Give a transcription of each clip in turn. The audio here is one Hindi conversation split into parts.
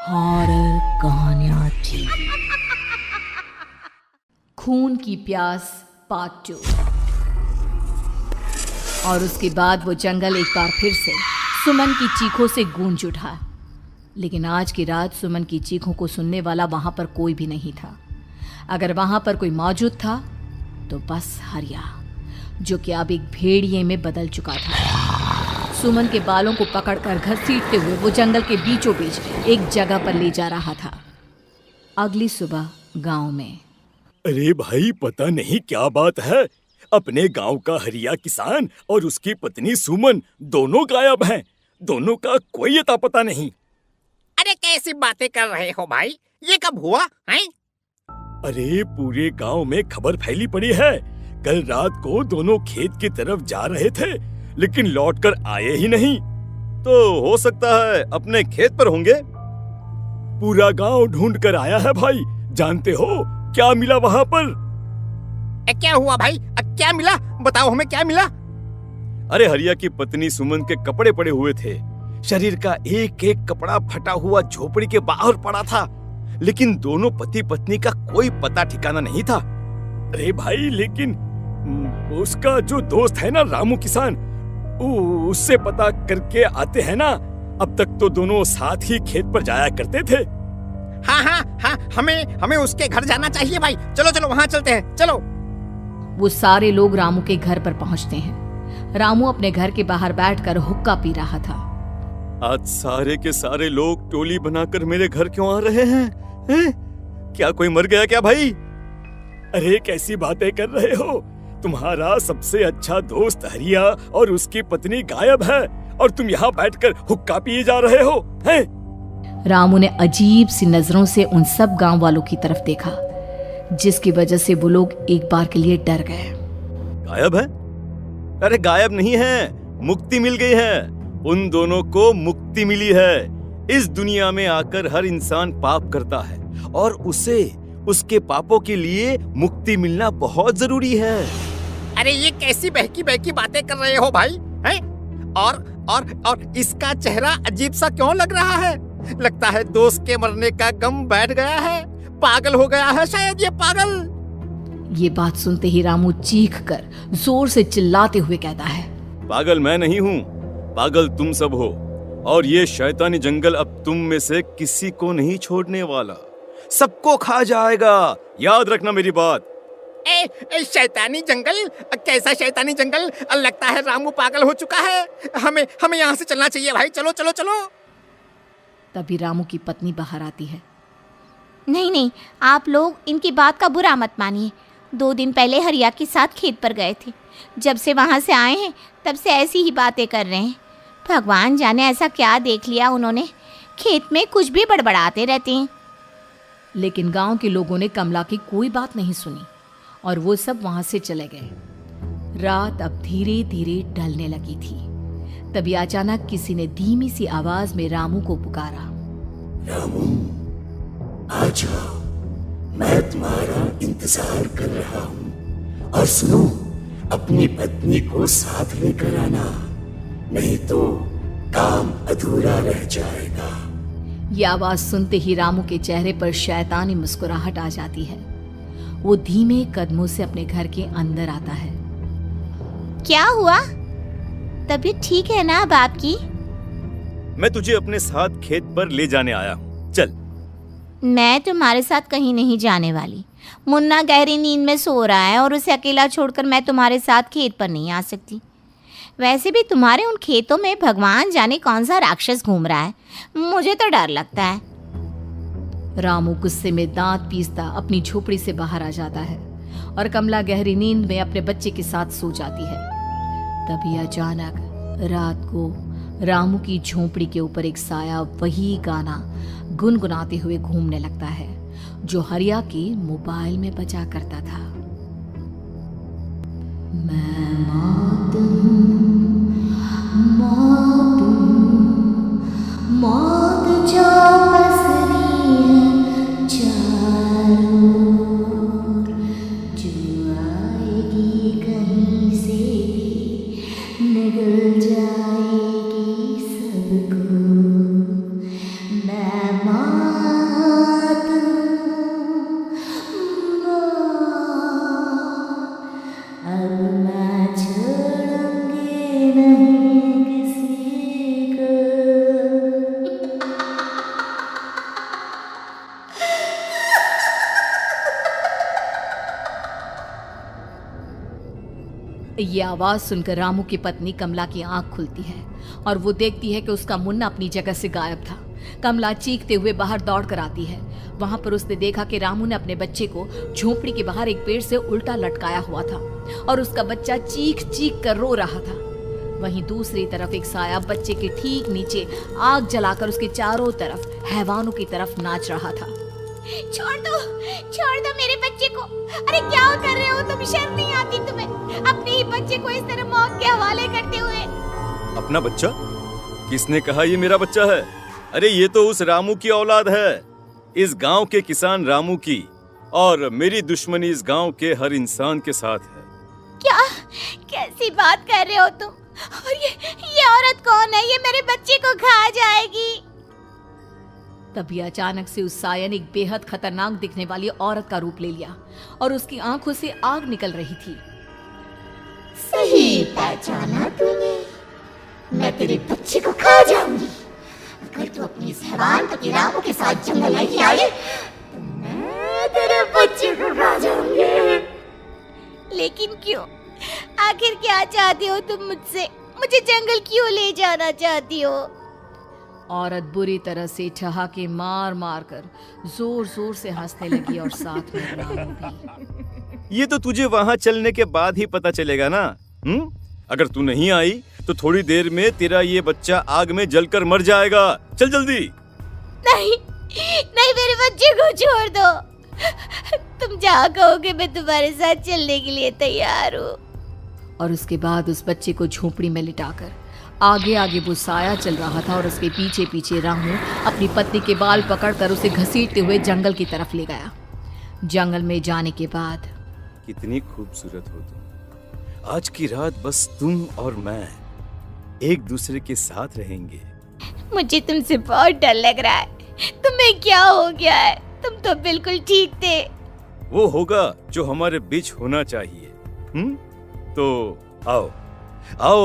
हॉरर कहानियां थी। खून की प्यास पार्ट 2। और उसके बाद वो जंगल एक बार फिर से सुमन की चीखों से गूंज उठा। लेकिन आज की रात सुमन की चीखों को सुनने वाला वहां पर कोई भी नहीं था। अगर वहां पर कोई मौजूद था तो बस हरिया, जो कि अब एक भेड़िए में बदल चुका था। सुमन के बालों को पकड़कर घसीटते हुए वो जंगल के बीचों बीच एक जगह पर ले जा रहा था। अगली सुबह गांव में। अरे भाई, पता नहीं क्या बात है, अपने गांव का हरिया किसान और उसकी पत्नी सुमन दोनों गायब हैं। दोनों का कोई अता पता नहीं। अरे कैसी बातें कर रहे हो भाई, ये कब हुआ है? अरे पूरे गांव में खबर फैली पड़ी है। कल रात को दोनों खेत की तरफ जा रहे थे, लेकिन लौटकर आए ही नहीं। तो हो सकता है अपने खेत पर होंगे। पूरा गांव ढूंढ कर आया है भाई। जानते हो क्या मिला वहां पर? क्या हुआ भाई? क्या मिला? बताओ हमें, क्या मिला? अरे हरिया की पत्नी सुमन के कपड़े पड़े हुए थे। शरीर का एक एक कपड़ा फटा हुआ झोपड़ी के बाहर पड़ा था, लेकिन दोनों पति पत्नी का कोई पता ठिकाना नहीं था। अरे भाई, लेकिन उसका जो दोस्त है ना रामू किसान, उससे पता करके आते हैं ना। अब तक तो दोनों साथ ही खेत पर जाया करते थे। हाँ, हमें उसके घर जाना चाहिए भाई। चलो वहाँ चलते हैं, चलो। वो सारे लोग रामू के घर पर पहुंचते हैं। रामू अपने घर के बाहर बैठकर हुक्का पी रहा था। आज सारे के सारे लोग टोली बनाकर मेरे घर क्यों आ रहे हैं? क्या कोई मर गया क्या भाई? अरे कैसी बातें कर रहे हो? तुम्हारा सबसे अच्छा दोस्त हरिया और उसकी पत्नी गायब है और तुम यहाँ बैठकर हुक्का पिए जा रहे हो हैं? रामू ने अजीब सी नजरों से उन सब गांव वालों की तरफ देखा, जिसकी वजह से वो लोग एक बार के लिए डर गए। गायब है? अरे गायब नहीं है, मुक्ति मिल गई है। उन दोनों को मुक्ति मिली है। इस दुनिया में आकर हर इंसान पाप करता है और उसे उसके पापों के लिए मुक्ति मिलना बहुत जरूरी है। अरे ये कैसी बहकी बातें कर रहे हो भाई, हैं? और इसका चेहरा अजीब सा क्यों लग रहा है? लगता है दोस्त के मरने का गम बैठ गया है। पागल हो गया है शायद ये पागल। ये बात सुनते ही रामू चीख कर जोर से चिल्लाते हुए कहता है, पागल मैं नहीं हूँ, पागल तुम सब हो। और ये शैतानी जंगल अब तुम में से किसी को नहीं छोड़ने वाला, सबको खा जाएगा। याद रखना मेरी बात। शैतानी जंगल? कैसा शैतानी जंगल? लगता है रामू पागल हो चुका है। हमें यहाँ से चलना चाहिए भाई। चलो। तभी रामू की पत्नी बाहर आती है। नहीं, आप लोग इनकी बात का बुरा मत मानिए। 2 दिन पहले हरिया के साथ खेत पर गए थे। जब से वहाँ से आए हैं तब से ऐसी ही बातें कर रहे हैं। भगवान जाने ऐसा क्या देख लिया उन्होंने, खेत में कुछ भी बड़बड़ाते रहते हैं। लेकिन गांव के लोगों ने कमला की कोई बात नहीं सुनी और वो सब वहां से चले गए। रात अब धीरे धीरे ढलने लगी थी। तभी अचानक किसी ने धीमी सी आवाज में रामू को पुकारा। रामू, आ जाओ, मैं तुम्हारा इंतजार कर रहा हूँ। और सुनो, अपनी पत्नी को साथ लेकर आना, नहीं तो काम अधूरा रह जाएगा। ये आवाज सुनते ही रामू के चेहरे पर शैतानी मुस्कुराहट आ जाती है। वो धीमे कदमों से अपने घर के अंदर आता है। क्या हुआ? तबीयत ठीक है ना अब आपकी? मैं तुझे अपने साथ खेत पर ले जाने आया हूँ, चल। मैं तुम्हारे साथ कहीं नहीं जाने वाली। मुन्ना गहरी नींद में सो रहा है और उसे अकेला छोड़कर मैं तुम्हारे साथ खेत पर नहीं आ सकती। वैसे भी तुम्हारे उन खेतों में भगवान जाने कौन सा राक्षस घूम रहा है, मुझे तो डर लगता है। रामू गुस्से में दांत पीसता अपनी झोपड़ी से बाहर आ जाता है और कमला गहरी नींद में अपने बच्चे के साथ सो जाती है। तभी अचानक रात को रामू की झोपड़ी के ऊपर एक साया वही गाना गुनगुनाते हुए घूमने लगता है जो हरिया के मोबाइल में बजा करता था। मैं मौत जो पसरी है चारों ओर, जो आएगी कहीं से भी निगल जाएगी सबको। मैं ये आवाज सुनकर रामू की पत्नी कमला की आंख खुलती है और वो देखती है कि उसका मुन्ना अपनी जगह से गायब था। कमला चीखते हुए बाहर दौड़ कर आती है। वहां पर उसने देखा कि रामू ने अपने बच्चे को झोपड़ी के बाहर एक पेड़ से उल्टा लटकाया हुआ था और उसका बच्चा चीख चीख कर रो रहा था। वहीं दूसरी तरफ एक साया बच्चे के ठीक नीचे आग जलाकर उसके चारों तरफ हैवानों की तरफ नाच रहा था। छोड़ दो मेरे बच्चे को। अरे क्या कर रहे हो तुम? शर्म नहीं आती तुम्हें? अपने ही बच्चे को इस तरह मौत के हवाले करते हुए। अपना बच्चा? किसने कहा ये मेरा बच्चा है? अरे ये तो उस रामू की औलाद है, इस गांव के किसान रामू की, और मेरी दुश्मनी इस गांव के हर इंसान के साथ है। क्या? कैसी बात कर रहे हो तुम? और ये औरत कौन है? ये मेरे बच्चे को खा जाएगी। तभी अचानक से उस साया ने एक बेहद खतरनाक दिखने वाली औरत का रूप ले लिया और उसकी आंखों से आग निकल रही थी। सही पहचाना तूने, मैं तेरे बच्चे को खा जाऊंगी। अगर तू अपनी इस हैवान पति रामू के साथ जंगल नहीं आई तो मैं तेरे बच्चे को खा जाऊंगी। लेकिन क्यों? आखिर क्या चाहती हो तुम मुझसे? मुझे जंगल क्यों ले जाना चाहती हो? औरत बुरी तरह से ठहाके मार मार कर जोर जोर से हंसने लगी और साथ में रामू भी। ये तो तुझे वहाँ चलने के बाद ही पता चलेगा ना। अगर तू नहीं आई तो थोड़ी देर में तेरा ये बच्चा आग में जलकर मर जाएगा। चल जल्दी। नहीं, मेरे बच्चे को छोड़ दो। तुम जहाँ कहोगे मैं तुम्हारे साथ चलने के लिए तैयार हूँ। और उसके बाद उस बच्चे को झोपड़ी में लिटाकर आगे आगे वो साया चल रहा था और उसके पीछे पीछे रामू अपनी पत्नी के बाल पकड़कर उसे घसीटते हुए जंगल की तरफ ले गया। जंगल में जाने के बाद, कितनी खूबसूरत हो तुम। आज की रात बस तुम और मैं एक दूसरे के साथ रहेंगे। मुझे तुमसे बहुत डर लग रहा है। तुम्हें क्या हो गया है? तुम तो बिल्कुल ठीक थे। वो होगा जो हमारे बीच होना चाहिए। तो आओ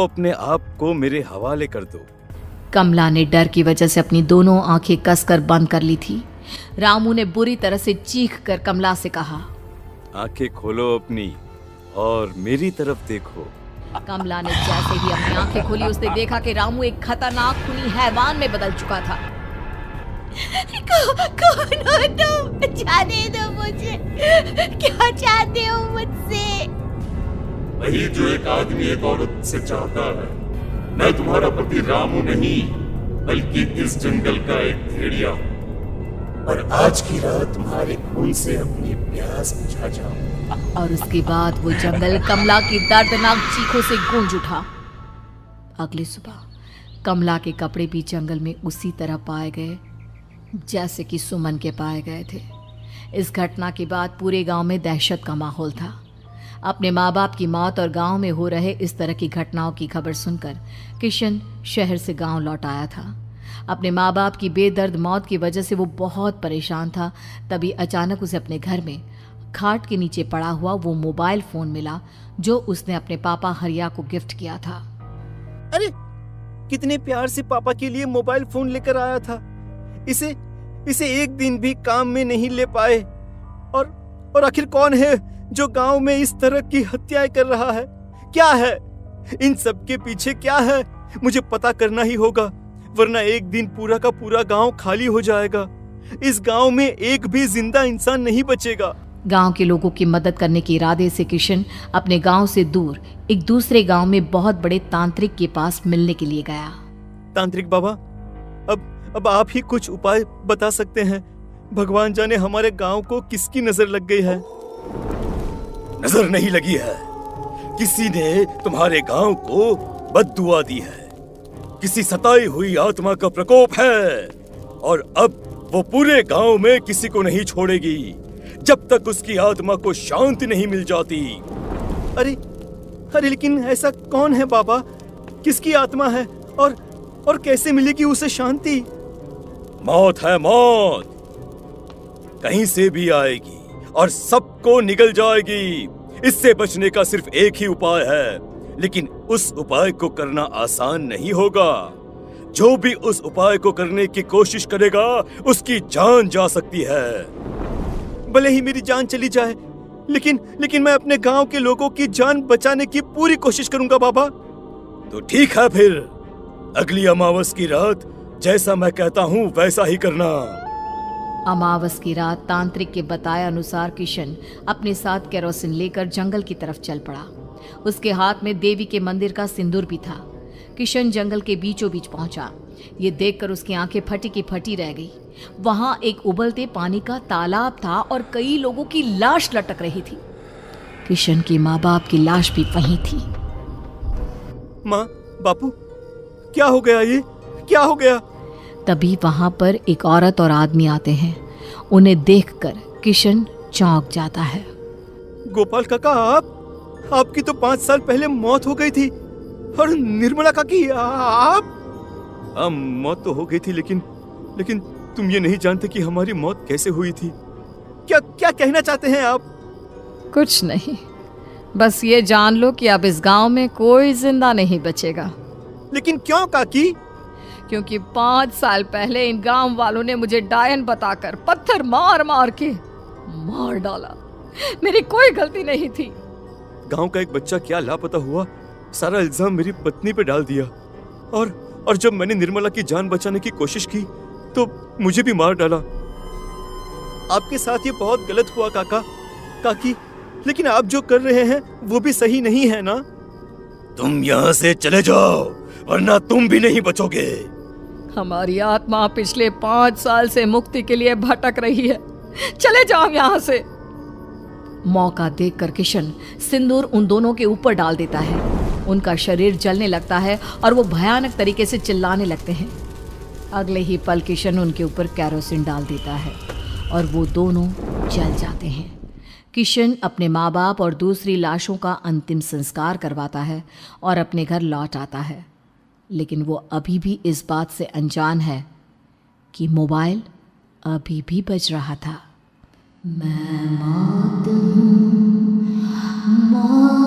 अपने आप को मेरे हवाले कर दो। कमला ने डर की वजह से अपनी दोनों आंखें कसकर बंद कर ली थी। रामू ने बुरी तरह से चीख कर कमला से कहा, आंखें खोलो अपनी और मेरी तरफ देखो। कमला ने जैसे ही अपनी आंखें खोली उसने देखा कि रामू एक खतरनाक खूनी हैवान में बदल चुका था। कौन हो तुम? जाने दो मुझे। क्या चाहते हो मुझसे? वही जो एक आदमी एक औरत से चाहता है। मैं तुम्हारा पति रामू नहीं, बल्कि इस जंगल का एक भेड़िया हूँ, और आज की रात तुम्हारे खून से अपनी प्यास बुझा जाऊं। और उसके बाद वो जंगल कमला की दर्दनाक चीखों से गूंज उठा। अगली सुबह कमला के कपड़े भी जंगल में उसी तरह पाए गए जैसे कि सुमन के पाए गए थे। इस घटना के बाद पूरे गांव में दहशत का माहौल था। अपने माँ बाप की मौत और गांव में हो रहे इस तरह की घटनाओं की खबर सुनकर किशन शहर से गांव लौट आया था। अपने माँ बाप की बेदर्द मौत की वजह से वो बहुत परेशान था। तभी अचानक उसे अपने घर में खाट के नीचे पड़ा हुआ वो मोबाइल फोन मिला जो उसने अपने पापा हरिया को गिफ्ट किया था। अरे कितने प्यार से पापा के लिए मोबाइल फोन लेकर आया था। इसे एक दिन भी काम में नहीं ले पाए। और आखिर कौन है जो गांव में इस तरह की हत्याएं कर रहा है? क्या है इन सब के पीछे? क्या है? मुझे पता करना ही होगा, वरना एक दिन पूरा का पूरा गांव खाली हो जाएगा। इस गांव में एक भी जिंदा इंसान नहीं बचेगा। गांव के लोगों की मदद करने के इरादे से किशन अपने गांव से दूर एक दूसरे गांव में बहुत बड़े तांत्रिक के पास मिलने के लिए गया। तांत्रिक बाबा, अब आप ही कुछ उपाय बता सकते हैं। भगवान जाने हमारे गांव को किसकी नजर लग गई है। नजर नहीं लगी है, किसी ने तुम्हारे गांव को बद्दुआ दी है। किसी सताई हुई आत्मा का प्रकोप है और अब वो पूरे गांव में किसी को नहीं छोड़ेगी जब तक उसकी आत्मा को शांति नहीं मिल जाती। अरे लेकिन ऐसा कौन है बाबा? किसकी आत्मा है और कैसे मिलेगी उसे शांति? मौत है मौत, कहीं से भी आएगी और सबको निगल जाएगी। इससे बचने का सिर्फ एक ही उपाय है, लेकिन उस उपाय को करना आसान नहीं होगा। जो भी उस उपाय को करने की कोशिश करेगा उसकी जान जा सकती है। भले ही मेरी जान चली जाए, लेकिन मैं अपने गांव के लोगों की जान बचाने की पूरी कोशिश करूंगा बाबा। तो ठीक है, फिर अगली अमावस की रात जैसा मैं कहता हूँ वैसा ही करना। अमावस की रात तांत्रिक के बताए अनुसार किशन अपने साथ केरोसिन लेकर जंगल की तरफ चल पड़ा। उसके हाथ में देवी के मंदिर का सिंदूर भी था। किशन जंगल के बीचों बीच पहुंचा। ये देखकर उसकी आंखें फटी की फटी रह गई। वहां एक उबलते पानी का तालाब था और कई लोगों की लाश लटक रही थी। किशन के माँ बाप की लाश भी वहीं थी। माँ, बापू, क्या हो गया? ये क्या हो गया? तभी वहां पर एक औरत और आदमी आते हैं। उन्हें देखकर किशन चौंक जाता है। गोपाल काका, आपकी तो 5 साल पहले मौत हो गई थी। और निर्मला काकी, आप? मौत तो हो गई थी, लेकिन तुम ये नहीं जानते कि हमारी मौत कैसे हुई थी। क्या कहना चाहते हैं आप? कुछ नहीं, बस ये जान लो कि अब इस गांव में कोई जिंदा नहीं बचेगा। लेकिन क्यों काकी? क्योंकि 5 साल पहले इन गांव वालों ने मुझे डायन बताकर पत्थर मार मार के मार डाला। मेरी कोई गलती नहीं थी। गांव का एक बच्चा क्या लापता हुआ, सारा इल्जाम मेरी पत्नी पे डाल दिया। और जब मैंने निर्मला की जान बचाने की कोशिश की तो मुझे भी मार डाला। आपके साथ ये बहुत गलत हुआ काकी, लेकिन आप जो कर रहे हैं वो भी सही नहीं है ना? तुम यहाँ से चले जाओ, वरना तुम भी नहीं बचोगे। हमारी आत्मा पिछले 5 साल से मुक्ति के लिए भटक रही है। चले जाओ यहाँ से। मौका देखकर किशन सिंदूर उन दोनों के ऊपर डाल देता है। उनका शरीर जलने लगता है और वो भयानक तरीके से चिल्लाने लगते हैं। अगले ही पल किशन उनके ऊपर केरोसिन डाल देता है और वो दोनों जल जाते हैं। किशन अपने माँ बाप और दूसरी लाशों का अंतिम संस्कार करवाता है और अपने घर लौट आता है। लेकिन वो अभी भी इस बात से अनजान है कि मोबाइल अभी भी बज रहा था। मैं मौत हूँ, मौत